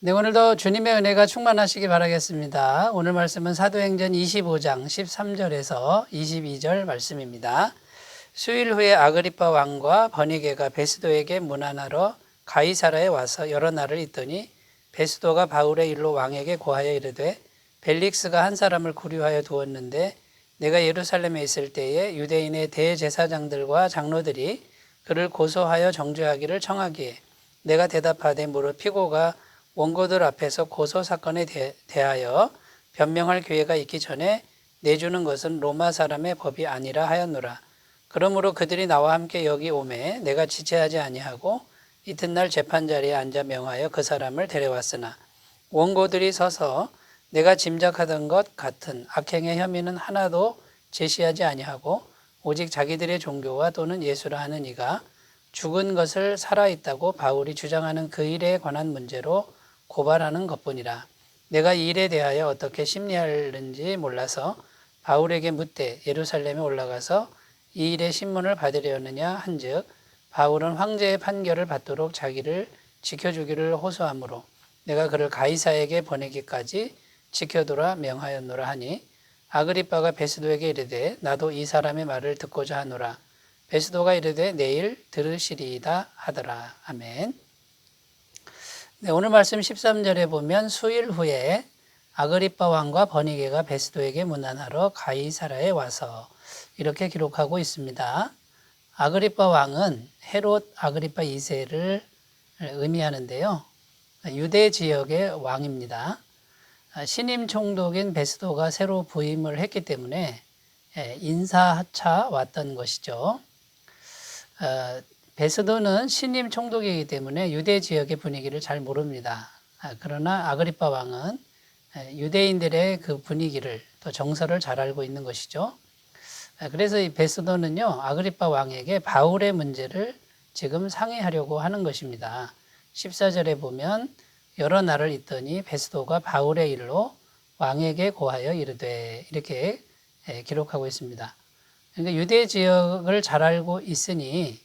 네, 오늘도 주님의 은혜가 충만하시기 바라겠습니다. 오늘 말씀은 사도행전 25장 13절에서 22절 말씀입니다. 수일 후에 아그리파 왕과 버니게가 베스도에게 문안하러 가이사라에 와서 여러 날을 있더니 베스도가 바울의 일로 왕에게 고하여 이르되 벨릭스가 한 사람을 구류하여 두었는데 내가 예루살렘에 있을 때에 유대인의 대제사장들과 장로들이 그를 고소하여 정죄하기를 청하기에 내가 대답하되 무릇 피고가 원고들 앞에서 고소 사건에 대하여 변명할 기회가 있기 전에 내주는 것은 로마 사람의 법이 아니라 하였노라. 그러므로 그들이 나와 함께 여기 오매 내가 지체하지 아니하고 이튿날 재판자리에 앉아 명하여 그 사람을 데려왔으나 원고들이 서서 내가 짐작하던 것 같은 악행의 혐의는 하나도 제시하지 아니하고 오직 자기들의 종교와 또는 예수라 하는 이가 죽은 것을 살아있다고 바울이 주장하는 그 일에 관한 문제로 고발하는 것뿐이라. 내가 이 일에 대하여 어떻게 심리하는지 몰라서 바울에게 묻되 예루살렘에 올라가서 이 일의 신문을 받으려느냐 한즉 바울은 황제의 판결을 받도록 자기를 지켜주기를 호소하므로 내가 그를 가이사에게 보내기까지 지켜두라 명하였노라 하니 아그리빠가 베스도에게 이르되 나도 이 사람의 말을 듣고자 하노라. 베스도가 이르되 내일 들으시리이다 하더라. 아멘. 네, 오늘 말씀 13절에 보면 수일 후에 아그리빠 왕과 버니게가 베스도에게 문안하러 가이사라에 와서 이렇게 기록하고 있습니다. 아그리빠 왕은 헤롯 아그리빠 2세를 의미하는데요. 유대 지역의 왕입니다. 신임 총독인 베스도가 새로 부임을 했기 때문에 인사하차 왔던 것이죠. 베스도는 신임 총독이기 때문에 유대 지역의 분위기를 잘 모릅니다. 그러나 아그리빠 왕은 유대인들의 그 분위기를 또 정서를 잘 알고 있는 것이죠. 그래서 이 베스도는요, 아그리빠 왕에게 바울의 문제를 지금 상의하려고 하는 것입니다. 14절에 보면 여러 날을 있더니 베스도가 바울의 일로 왕에게 고하여 이르되 이렇게 기록하고 있습니다. 그러니까 유대 지역을 잘 알고 있으니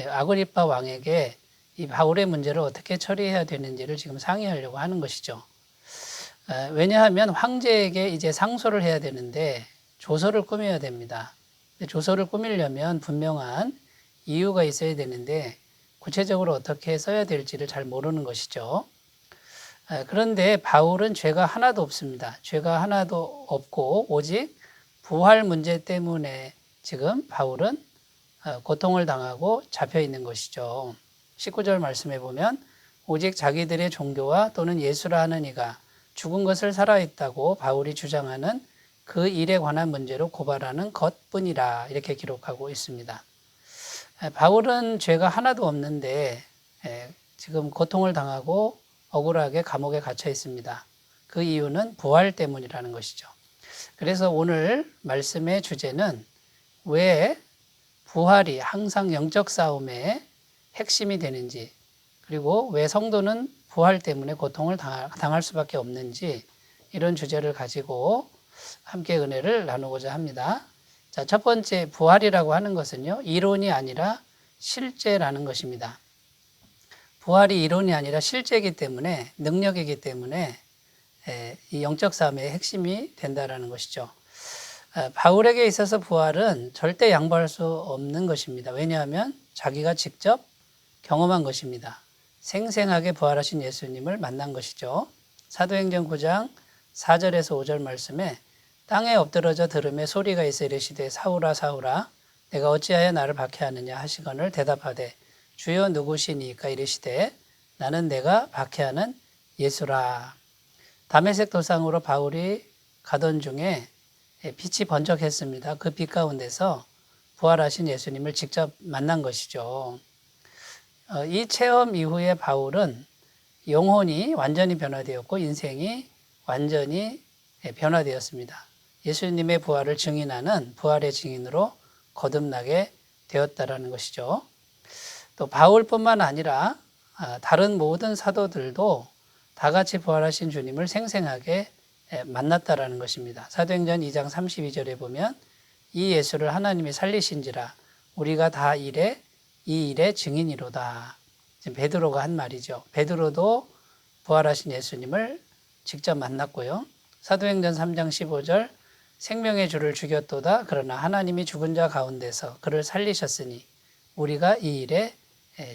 아그리빠 왕에게 이 바울의 문제를 어떻게 처리해야 되는지를 지금 상의하려고 하는 것이죠. 왜냐하면 황제에게 이제 상소를 해야 되는데 조서를 꾸며야 됩니다. 조서를 꾸미려면 분명한 이유가 있어야 되는데 구체적으로 어떻게 써야 될지를 잘 모르는 것이죠. 그런데 바울은 죄가 하나도 없습니다. 죄가 하나도 없고 오직 부활 문제 때문에 지금 바울은 고통을 당하고 잡혀 있는 것이죠. 19절 말씀에 보면 오직 자기들의 종교와 또는 예수라 하는 이가 죽은 것을 살아있다고 바울이 주장하는 그 일에 관한 문제로 고발하는 것뿐이라 이렇게 기록하고 있습니다. 바울은 죄가 하나도 없는데 지금 고통을 당하고 억울하게 감옥에 갇혀 있습니다. 그 이유는 부활 때문이라는 것이죠. 그래서 오늘 말씀의 주제는 왜 부활이 항상 영적 싸움의 핵심이 되는지, 그리고 왜 성도는 부활 때문에 고통을 당할 수밖에 없는지 이런 주제를 가지고 함께 은혜를 나누고자 합니다. 자, 첫 번째 부활이라고 하는 것은요, 이론이 아니라 실제라는 것입니다. 부활이 이론이 아니라 실제이기 때문에, 능력이기 때문에 이 영적 싸움의 핵심이 된다는 것이죠. 바울에게 있어서 부활은 절대 양보할 수 없는 것입니다. 왜냐하면 자기가 직접 경험한 것입니다. 생생하게 부활하신 예수님을 만난 것이죠. 사도행전 9장 4절에서 5절 말씀에 땅에 엎드러져 들음에 소리가 있어 이르시되 사울아 사울아 내가 어찌하여 나를 박해하느냐 하시거늘 대답하되 주여 누구시니까 이르시되 나는 내가 박해하는 예수라. 다메섹 도상으로 바울이 가던 중에 빛이 번쩍했습니다. 그 빛 가운데서 부활하신 예수님을 직접 만난 것이죠. 이 체험 이후에 바울은 영혼이 완전히 변화되었고 인생이 완전히 변화되었습니다. 예수님의 부활을 증인하는 부활의 증인으로 거듭나게 되었다라는 것이죠. 또 바울뿐만 아니라 다른 모든 사도들도 다 같이 부활하신 주님을 생생하게 만났다라는 것입니다. 사도행전 2장 32절에 보면 이 예수를 하나님이 살리신지라 우리가 다 이 일의 증인이로다. 지금 베드로가 한 말이죠. 베드로도 부활하신 예수님을 직접 만났고요. 사도행전 3장 15절 생명의 주를 죽였도다. 그러나 하나님이 죽은 자 가운데서 그를 살리셨으니 우리가 이 일의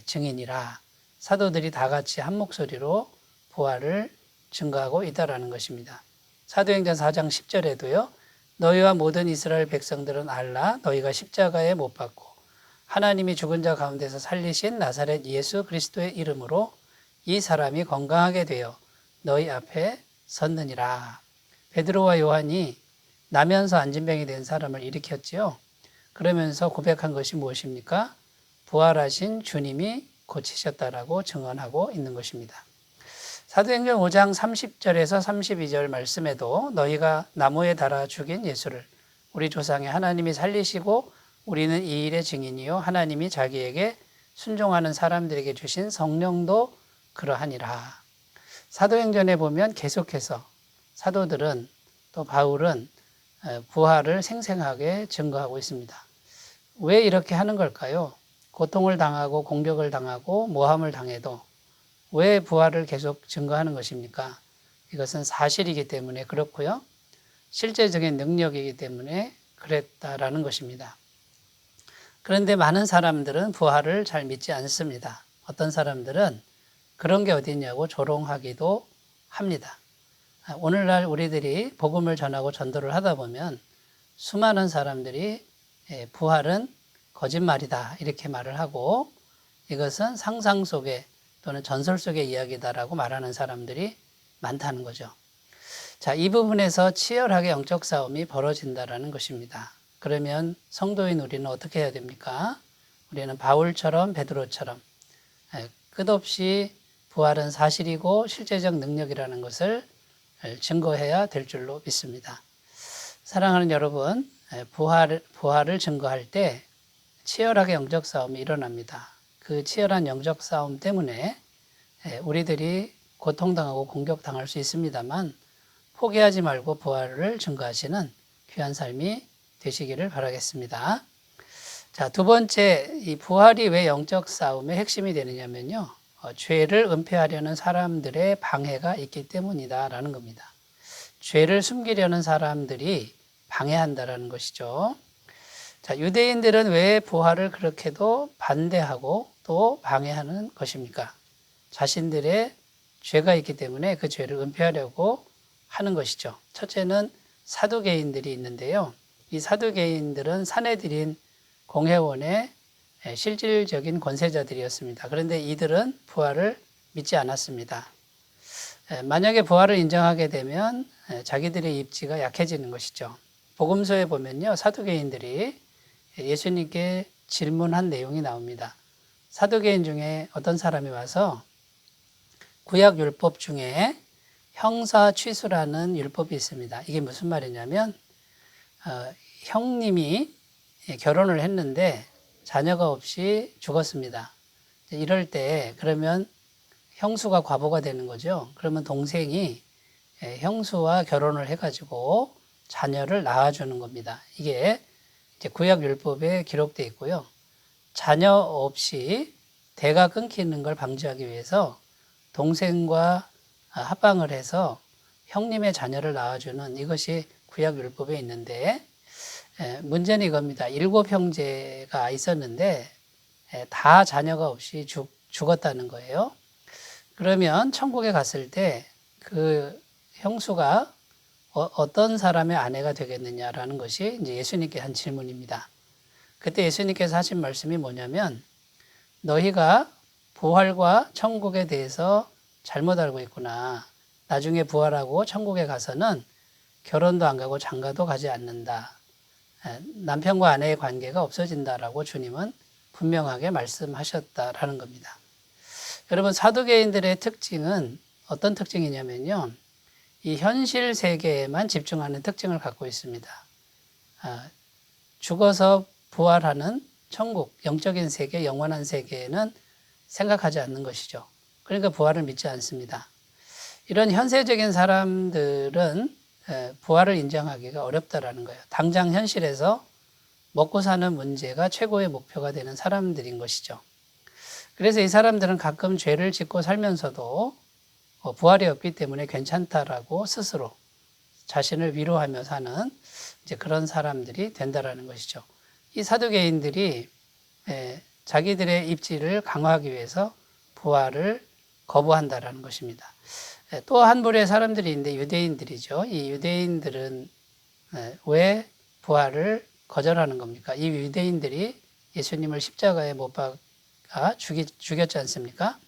증인이라. 사도들이 다 같이 한 목소리로 부활을 증거하고 있다라는 것입니다. 사도행전 4장 10절에도요. 너희와 모든 이스라엘 백성들은 알라. 너희가 십자가에 못 박고 하나님이 죽은 자 가운데서 살리신 나사렛 예수 그리스도의 이름으로 이 사람이 건강하게 되어 너희 앞에 섰느니라. 베드로와 요한이 나면서 안진병이 된 사람을 일으켰지요. 그러면서 고백한 것이 무엇입니까? 부활하신 주님이 고치셨다라고 증언하고 있는 것입니다. 사도행전 5장 30절에서 32절 말씀에도 너희가 나무에 달아 죽인 예수를 우리 조상의 하나님이 살리시고 우리는 이 일의 증인이요 하나님이 자기에게 순종하는 사람들에게 주신 성령도 그러하니라. 사도행전에 보면 계속해서 사도들은 또 바울은 부활을 생생하게 증거하고 있습니다. 왜 이렇게 하는 걸까요? 고통을 당하고 공격을 당하고 모함을 당해도 왜 부활을 계속 증거하는 것입니까? 이것은 사실이기 때문에 그렇고요. 실제적인 능력이기 때문에 그랬다라는 것입니다. 그런데 많은 사람들은 부활을 잘 믿지 않습니다. 어떤 사람들은 그런 게 어디 있냐고 조롱하기도 합니다. 오늘날 우리들이 복음을 전하고 전도를 하다 보면 수많은 사람들이 부활은 거짓말이다 이렇게 말을 하고 이것은 상상 속에 또는 전설 속의 이야기다라고 말하는 사람들이 많다는 거죠. 자, 이 부분에서 치열하게 영적 싸움이 벌어진다라는 것입니다. 그러면 성도인 우리는 어떻게 해야 됩니까? 우리는 바울처럼 베드로처럼 끝없이 부활은 사실이고 실제적 능력이라는 것을 증거해야 될 줄로 믿습니다. 사랑하는 여러분, 부활을 증거할 때 치열하게 영적 싸움이 일어납니다. 그 치열한 영적 싸움 때문에 우리들이 고통당하고 공격당할 수 있습니다만 포기하지 말고 부활을 증거하시는 귀한 삶이 되시기를 바라겠습니다. 자, 두 번째, 이 부활이 왜 영적 싸움의 핵심이 되느냐면요. 죄를 은폐하려는 사람들의 방해가 있기 때문이다라는 겁니다. 죄를 숨기려는 사람들이 방해한다라는 것이죠. 자, 유대인들은 왜 부활을 그렇게도 반대하고 또 방해하는 것입니까? 자신들의 죄가 있기 때문에 그 죄를 은폐하려고 하는 것이죠. 첫째는 사두개인들이 있는데요. 이 사두개인들은 사내들인 공회원의 실질적인 권세자들이었습니다. 그런데 이들은 부활을 믿지 않았습니다. 만약에 부활을 인정하게 되면 자기들의 입지가 약해지는 것이죠. 복음서에 보면요, 사두개인들이 예수님께 질문한 내용이 나옵니다. 사두개인 중에 어떤 사람이 와서 구약 율법 중에 형사 취수라는 율법이 있습니다. 이게 무슨 말이냐면 형님이 결혼을 했는데 자녀가 없이 죽었습니다. 이럴 때 그러면 형수가 과부가 되는 거죠. 그러면 동생이 형수와 결혼을 해가지고 자녀를 낳아주는 겁니다. 이게 이제 구약 율법에 기록되어 있고요. 자녀 없이 대가 끊기는 걸 방지하기 위해서 동생과 합방을 해서 형님의 자녀를 낳아주는 이것이 구약 율법에 있는데 문제는 이겁니다. 7 형제가 있었는데 다 자녀가 없이 죽었다는 거예요. 그러면 천국에 갔을 때 그 형수가 어떤 사람의 아내가 되겠느냐라는 것이 이제 예수님께 한 질문입니다. 그때 예수님께서 하신 말씀이 뭐냐면 너희가 부활과 천국에 대해서 잘못 알고 있구나. 나중에 부활하고 천국에 가서는 결혼도 안 가고 장가도 가지 않는다. 남편과 아내의 관계가 없어진다라고 주님은 분명하게 말씀하셨다라는 겁니다. 여러분, 사두개인들의 특징은 어떤 특징이냐면요. 이 현실 세계에만 집중하는 특징을 갖고 있습니다. 죽어서 부활하는 천국, 영적인 세계, 영원한 세계에는 생각하지 않는 것이죠. 그러니까 부활을 믿지 않습니다. 이런 현세적인 사람들은 부활을 인정하기가 어렵다라는 거예요. 당장 현실에서 먹고 사는 문제가 최고의 목표가 되는 사람들인 것이죠. 그래서 이 사람들은 가끔 죄를 짓고 살면서도 부활이 없기 때문에 괜찮다라고 스스로 자신을 위로하며 사는 이제 그런 사람들이 된다라는 것이죠. 이 사두개인들이 자기들의 입지를 강화하기 위해서 부활을 거부한다라는 것입니다. 또 한 부류의 사람들이 있는데 유대인들이죠. 이 유대인들은 왜 부활을 거절하는 겁니까? 이 유대인들이 예수님을 십자가에 못 박아 죽였지 않습니까?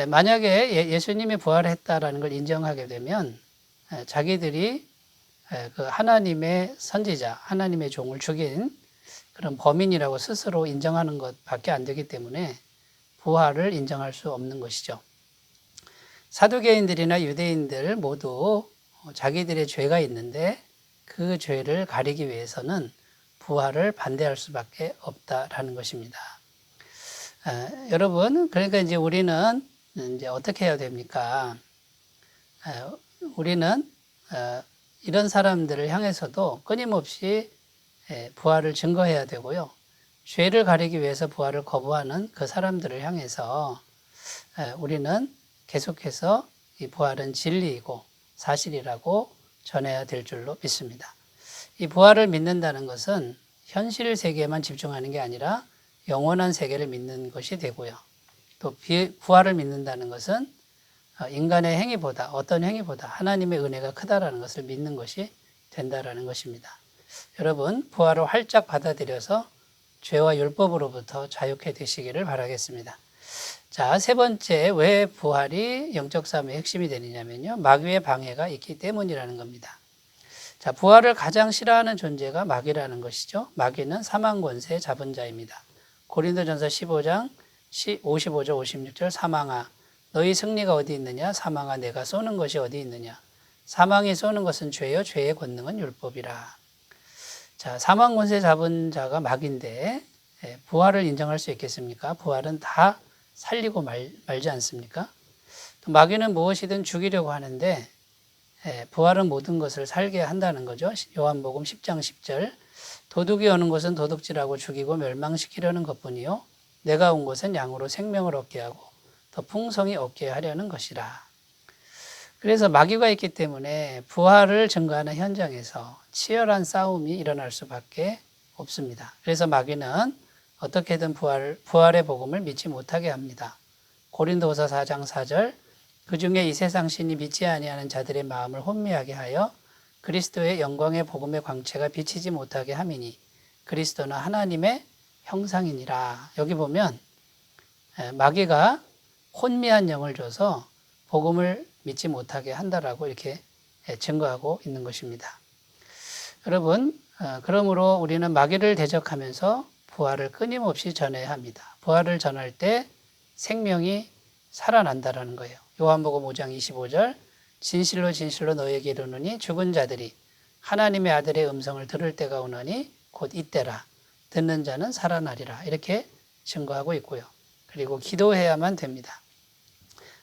만약에 예수님이 부활했다라는 걸 인정하게 되면 자기들이 그 하나님의 선지자, 하나님의 종을 죽인 그런 범인이라고 스스로 인정하는 것밖에 안 되기 때문에 부활을 인정할 수 없는 것이죠. 사두개인들이나 유대인들 모두 자기들의 죄가 있는데 그 죄를 가리기 위해서는 부활을 반대할 수밖에 없다라는 것입니다. 여러분, 그러니까 이제 우리는 이제 어떻게 해야 됩니까? 우리는 이런 사람들을 향해서도 끊임없이 부활을 증거해야 되고요. 죄를 가리기 위해서 부활을 거부하는 그 사람들을 향해서 우리는 계속해서 이 부활은 진리이고 사실이라고 전해야 될 줄로 믿습니다. 이 부활을 믿는다는 것은 현실 세계에만 집중하는 게 아니라 영원한 세계를 믿는 것이 되고요. 또 부활을 믿는다는 것은 인간의 행위보다 어떤 행위보다 하나님의 은혜가 크다라는 것을 믿는 것이 된다라는 것입니다. 여러분, 부활을 활짝 받아들여서 죄와 율법으로부터 자유케 되시기를 바라겠습니다. 자, 세 번째, 왜 부활이 영적 싸움의 핵심이 되느냐면요. 마귀의 방해가 있기 때문이라는 겁니다. 자, 부활을 가장 싫어하는 존재가 마귀라는 것이죠. 마귀는 사망 권세 잡은 자입니다. 고린도전서 15장 55절 56절 사망아 너희 승리가 어디 있느냐 사망아 내가 쏘는 것이 어디 있느냐 사망이 쏘는 것은 죄요 죄의 권능은 율법이라. 자, 사망 권세 잡은 자가 마귀인데 부활을 인정할 수 있겠습니까? 부활은 다 살리고 말지 않습니까? 또 마귀는 무엇이든 죽이려고 하는데 부활은 모든 것을 살게 한다는 거죠. 요한복음 10장 10절 도둑이 오는 것은 도둑질하고 죽이고 멸망시키려는 것뿐이요 내가 온 것은 양으로 생명을 얻게 하고 더 풍성히 얻게 하려는 것이라. 그래서 마귀가 있기 때문에 부활을 증거하는 현장에서 치열한 싸움이 일어날 수밖에 없습니다. 그래서 마귀는 어떻게든 부활의 복음을 믿지 못하게 합니다. 고린도후서 4장 4절 그 중에 이 세상 신이 믿지 아니하는 자들의 마음을 혼미하게 하여 그리스도의 영광의 복음의 광채가 비치지 못하게 함이니 그리스도는 하나님의 형상이니라. 여기 보면 마귀가 혼미한 영을 줘서 복음을 믿지 못하게 한다라고 이렇게 증거하고 있는 것입니다. 여러분, 그러므로 우리는 마귀를 대적하면서 부활을 끊임없이 전해야 합니다. 부활을 전할 때 생명이 살아난다라는 거예요. 요한복음 5장 25절 진실로 진실로 너희에게 이르노니 죽은 자들이 하나님의 아들의 음성을 들을 때가 오나니 곧 이때라. 듣는 자는 살아나리라. 이렇게 증거하고 있고요. 그리고 기도해야만 됩니다.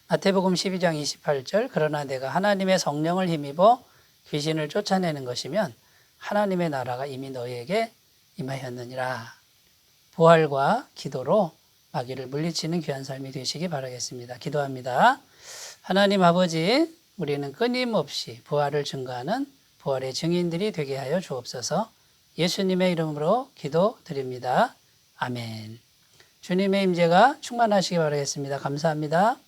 마태복음 12장 28절 그러나 내가 하나님의 성령을 힘입어 귀신을 쫓아내는 것이면 하나님의 나라가 이미 너희에게 임하였느니라. 부활과 기도로 마귀를 물리치는 귀한 삶이 되시기 바라겠습니다. 기도합니다. 하나님 아버지, 우리는 끊임없이 부활을 증거하는 부활의 증인들이 되게 하여 주옵소서. 예수님의 이름으로 기도드립니다. 아멘. 주님의 임재가 충만하시기 바라겠습니다. 감사합니다.